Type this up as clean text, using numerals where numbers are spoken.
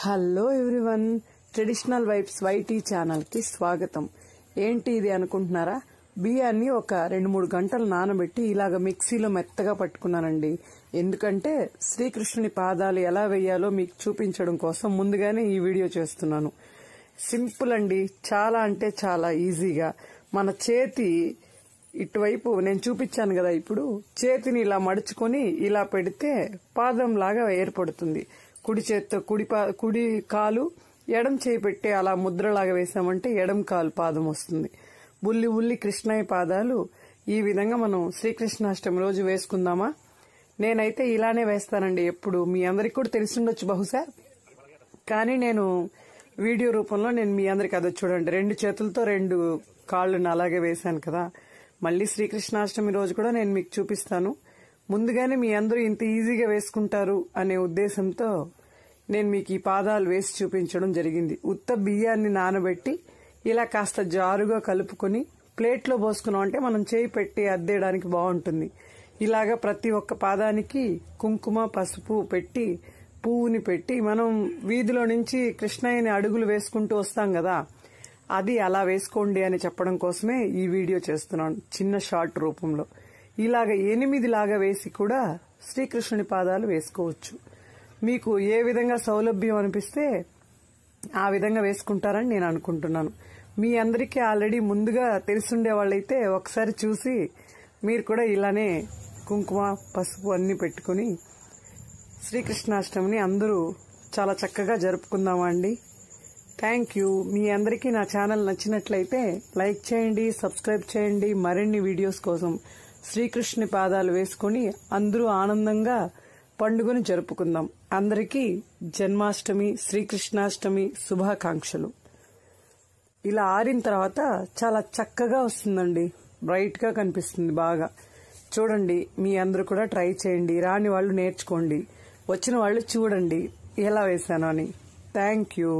Hello everyone, traditional vibes YT channel కి స్వాగతం. ఏంటి ఇది అనుకుంటున్నారా? బియ్యాన్ని ఒక 2-3 గంటలు నానబెట్టి ఇలాగ మిక్సీలో మెత్తగా పట్టుకున్నానండి. ఎందుకంటే శ్రీకృష్ణుని పాదాలు ఎలా వేయాలో మీకు చూపించడం కోసం ముందుగానే ఈ వీడియో చేస్తున్నాను. సింపుల్ అండి, చాలా అంటే చాలా ఈజీగా. మన చేతి ఇటువైపు నేను చూపించాను కదా, ఇప్పుడు చేతిని ఇలా మడుచుకొని ఇలా పెడితే పాదం లాగా ఏర్పడుతుంది. కుడి చేత్తో కుడి కాలు ఎడం చేయి పెట్టి అలా ముద్రలాగా వేసామంటే ఎడం కాలు పాదం వస్తుంది. బుల్లి బుల్లి కృష్ణయ్య పాదాలు ఈ విధంగా మనం శ్రీకృష్ణాష్టమి రోజు వేసుకుందామా? నేనైతే ఇలానే వేస్తానండి. ఎప్పుడు మీ అందరికి కూడా తెలిసిండొచ్చు బహుశా, కానీ నేను వీడియో రూపంలో నేను మీ అందరికి అదో చూడండి, 2 చేతులతో 2 కాళ్ళను అలాగే వేశాను కదా. మళ్ళీ శ్రీకృష్ణాష్టమి రోజు కూడా నేను మీకు చూపిస్తాను. ముందుగానే మీ అందరూ ఇంత ఈజీగా వేసుకుంటారు అనే ఉద్దేశంతో నేను మీకు ఈ పాదాలు వేసి చూపించడం జరిగింది. ఉత్త బియ్యాన్ని నానబెట్టి ఇలా కాస్త జారుగా కలుపుకొని ప్లేట్లో పోసుకున్నాం అంటే మనం చేయి పెట్టి అద్దేయడానికి బాగుంటుంది. ఇలాగా ప్రతి ఒక్క పాదానికి కుంకుమ పసుపు పెట్టి పువ్వుని పెట్టి మనం వీధిలో నుంచి కృష్ణయ్యని అడుగులు వేసుకుంటూ వస్తాం కదా, అది అలా వేసుకోండి అని చెప్పడం కోసమే ఈ వీడియో చేస్తున్నాను చిన్న షార్ట్ రూపంలో. ఇలాగ 8 లాగా వేసి కూడా శ్రీకృష్ణుని పాదాలు వేసుకోవచ్చు. మీకు ఏ విధంగా సౌలభ్యం అనిపిస్తే ఆ విధంగా వేసుకుంటారని నేను అనుకుంటున్నాను. మీ అందరికీ ఆల్రెడీ ముందుగా తెలుసుండే వాళ్ళైతే ఒకసారి చూసి మీరు కూడా ఇలానే కుంకుమ పసుపు అన్ని పెట్టుకుని శ్రీకృష్ణాష్టమిని అందరూ చాలా చక్కగా జరుపుకుందామా అండి. Thank you. మీ అందరికీ నా ఛానల్ నచ్చినట్లయితే లైక్ చేయండి, సబ్స్క్రైబ్ చేయండి. మరిన్ని వీడియోస్ కోసం శ్రీకృష్ణుని పాదాలు వేసుకుని అందరూ ఆనందంగా పండుగను జరుపుకుందాం. అందరికీ జన్మాష్టమి శ్రీకృష్ణాష్టమి శుభాకాంక్షలు. ఇలా ఆరిన తర్వాత చాలా చక్కగా వస్తుందండి, బ్రైట్ గా కనిపిస్తుంది బాగా. చూడండి, మీ అందరూ కూడా ట్రై చేయండి. రాని వాళ్ళు నేర్చుకోండి, వచ్చిన వాళ్ళు చూడండి ఎలా వేశాను అని. Thank you.